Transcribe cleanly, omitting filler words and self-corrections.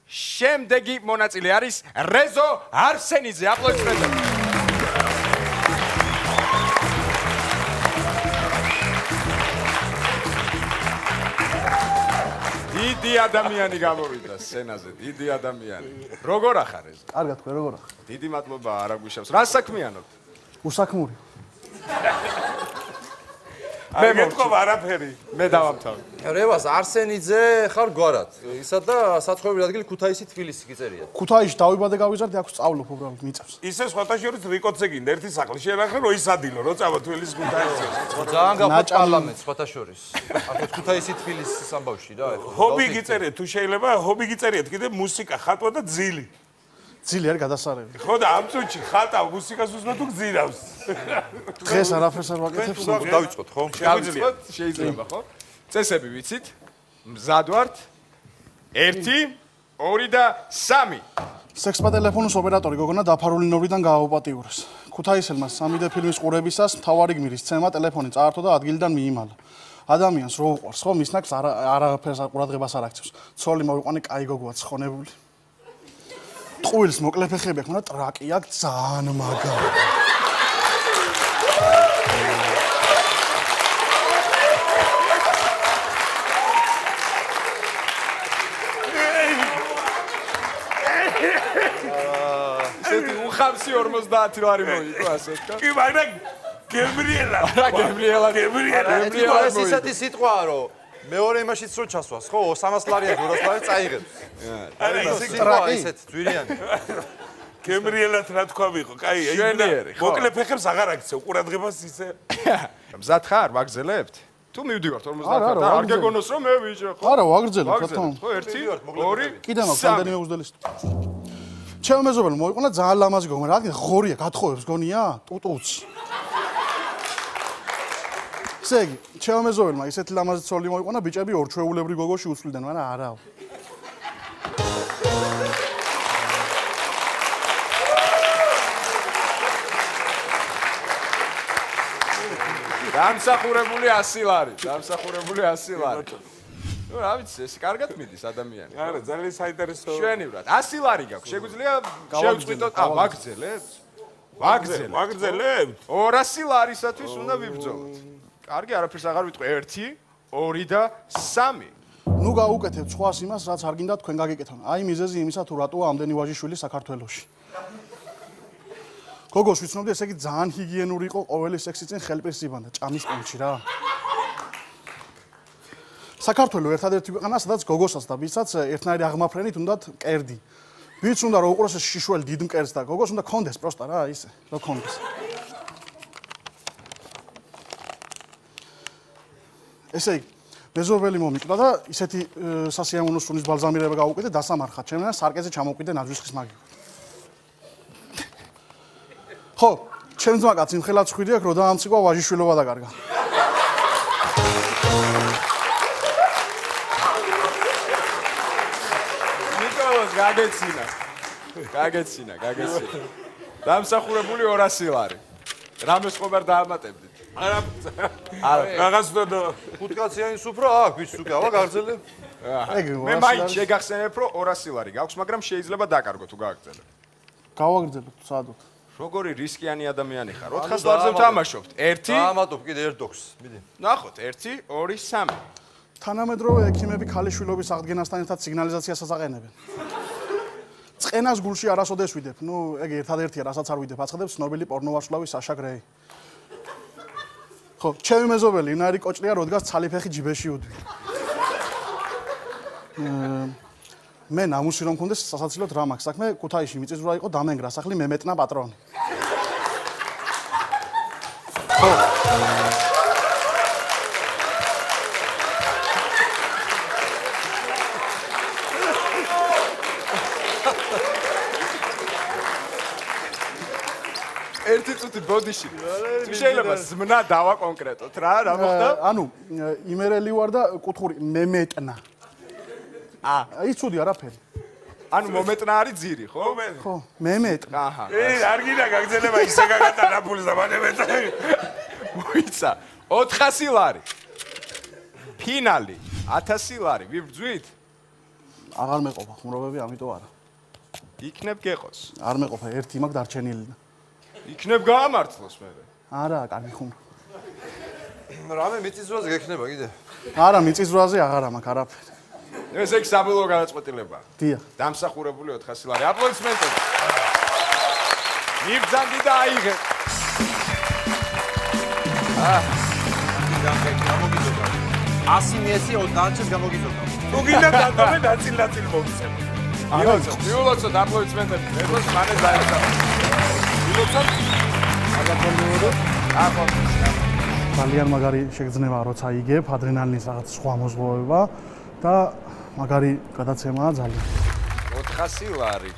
შემდეგი მონაწილე არის რეზო არსენიძე. აპლოდისმენტები. დიდი ადამიანი გამოვიდა სცენაზე, დიდი ადამიანი. როგორ ახარ ეს? კარგად თქვენ როგორ ახარ? დიდი მადლობა არ აგვიშავს. რა საქმიანობთ? უსაქმური. მე მეთქვა არაფერი. მე დავამთავრე. რევას არსენიძე ხარ გვარად. ისა და საცხობრივი ადგილი ქუთაისი თბილისი გიწერია. ქუთაისში დავიბადე გავიზარდე, აქ სწავლობ უბრალოდ მიწევს. ისე სხვათა შორის რიკოც ეგინდა ერთი სახლი შეერახე რო ისადილო რო წავა თბილისის ქუთაისში. ძალიან გაყვეთ პარლამენტს სხვათა შორის. აქეთ ქუთაისი თბილისის ამბავში რა ეხლა. ჰობი გიწერიეთ თუ შეიძლება, ჰობი გიწერიეთ კიდე მუსიკა, ხატვა და ძილი. ძილი არ გადასარევი. ხო და ამ წუთში ხატავ მუსიკას უსმენ თუ გძირავს. დღეს არაფერს არ ვაკეთებ. დავიწყოთ ხო? შეიძლება ხო? წესები ვიცით? მზად ვართ? 1, 2 და 3. სექსპა ტელეფონის ოპერატორი გოგონა დაფარული ნოვრიდან გააუპატიურეს. ქუთაისელმა 3D ფილმის ყურებისას მთავარი გმირის ცემა ტელეფონი წაართო და ადგილიდან მიიმალა. ადამიანს რო უყვარს ხო მის ნაკს არაფერს ყურადღებას არ აქცევს. ცოლი მოვიყვანე კაი გოგოა ცხონებული. ტყუილს მოკლე ფეხები აქვს, მაგრამ ტრაკი აქვს ძალიან მაგარი. ესეთი უხამსი 50 ლარი მოიგო ასეთ ხო? კი მაგრამ გებრიელა. რა გებრიელა? ეს ისეთი სიტყვაა რომ მეორე იმაშიც რო ჩასვას ხო 300 ლარია 200 ლარი წაიღებს. არა ისე ტრაკი ისეთ ძვირიანი. გებრიელად რა თქვა ვიყო? კაი, მოკლე ფეხებს აღარ აქცევ, ყურადღებას ისე. მზად ხარ, ვაგრძელებთ? თუ მივდივართ 50 და არ გეგონოს რომ მე ვიჭრე ხო? არა, ვაგრძელებ რა თქმა უნდა. ხო 1, 2. კიდე მაქვს რამდენიმე უძველესი. ჩემო მეზობელი მოიყვანა ძალიან ლამაზი გოგონა, რა ღორია, გათხოვებს გონია? ტუტუც. ესე იგი, ჩემო მეზობელმა ისეთი ლამაზი ცოლი მოიყვანა, ბიჭები ორჩვეულებრი გოგოში უცვლიდნენ, მაგრამ არა. დამსახურებული 100 ლარი, დამსახურებული 100 ლარი. ნუ რა ვიცი, ეს კარგად მიდის ადამიანი. არა, ძალიან საინტერესო. შვენივრად 100 ლარი გაქვს. შეგვიძლია შევწყვიტოთ, ვაგრძელებთ? ვაგრძელებთ? 200 ლარისათვის უნდა ვიბრძოლოთ. კარგი, არაფერს აღარ ვიტყვი. 1, 2 და 3. ნუ გაუკეთებთ სხვას იმას, რაც არ გინდა თქვენ გაგიკეთონ. აი მიზეზი იმისა თუ რატოა ამდენი ვაჟიშვილი საქართველოში. გოგოს ვიცნობდი, ესე იგი ძალიან ჰიგიენური იყო, ყოველი სექსი წინ ხელპირს იბანდა ჭამის პუნჩი რა. საქართველოს ერთადერთი ქვეყანა, სადაც გოგოსაც და ბიჭსაც ერთნაირი აღმაფრენით უნდათ კერდი. ბიჭს უნდა რომ უყუროს შიშველ დიდ მკერდს და გოგოს უნდა კონდეს პროსტა რა, ისე, რომ კონდეს. ესე იგი, მეზობელი მომიკვდა და ისეთი სასიამოვნო სუნის ბალზამირება გაუკეთე დასამარხად. ჩემთან სარკეზე ჩამოვყიდე ნაძვისხის მაგივრად. ხო, ჩემს მაგაც იმხელად ხვიდი აქ, რომ დაამციკვა ვაჟიშვილობა დაკარგა. ნიკოლოზ გაგეცინა. დამსახურებული 200 ლარი. რამეს ხომ არ დაამატებდით? არა. რაღაც და ხუთკაციანი სუფრა აქ ვიცი უკვე ავა გაგრძელებ. მე მაინც შეგახსენებ რომ 200 ლარი გაქვს, მაგრამ შეიძლება დაკარგო თუ გააგრძელებ. გავაგრძელებთ საადოთ. როგორი რისკიანი ადამიანი ხარ? 400 ლარზე ვთამაშობთ. 1. დაამატობ კიდე ერთ დოქს. მიდი. ნახოთ, 1, 2, 3. თანამედროვე ექიმები ქალიშვილობის აღდგენასთან ერთად სიგნალიზაციასაც აყენებენ. წყენას გულში არასოდეს ვიდებ. ნუ ეგ ერთადერთია, რასაც არ ვიდებ, აცხადებს ცნობილი პორნოვარსკვლავი საშა გრეი. ხო, ჩემი მეზობელი ინარი კოჭრია, როდგას ცალი ფეხი ჯიბეში უდვი. მე ნამუსი რომ მქონდეს სასაცილოდ რა მაქვს საქმე, ქუთაისში მიწისძვრა იყო დამენგრა სახლი მემეტნა პატრონი. ხო. ერთი წუთი ბოდიში. თუ შეიძლება ზმნა დავა კონკრეტოთ რა მოხდა? ანუ იმერელი ვარ და კუთხური მემეტნა. აი ცუდი არაფერი. ანუ მომეტნა არის ძირი, ხო? ხო, მემეტნა. აჰა. არ გინდა გაგზელება ისე გაგატანა ფულს და მანემეტა. მოიცა 400 ლარი. ფინალი 1000 ლარი. ვიბრძვით? აღარ მეყოფა ხუმრობები, ამიტომ არა. იქნებ გეყოს. არ მეყოფა, ერთი მაქვს დარჩენილი. იქნებ გაამართლოს მე. არა, კარგი ხუმრობა. რამე მიწისძვრაზე გექნება კიდე? არა, მიწისძვრაზე აღარა მაქვს არაფერი. ეს ეგ საბოლოო გადაწყვეტილება. დიახ. დამსახურებული 400 ლარი. აპლოდისმენტები. მიბრძანდი და აიღე. გამოგიწოდა. 100 მიეცი 30-ს გამოგიწოდა. თუ გინდა დატოვე ნაწილ-ნაწილ მოგცემ. მიულოცოთ აპლოდისმენტები. მეგროს მანე დაეცა. მიულოცოთ. ძალიან მაგარი შეგრძნება, როცა იგებ ადრენალინის რაღაც სხვა მოზღვავება და მაგარი გადაცემაა ძალიან. 400 ლარი.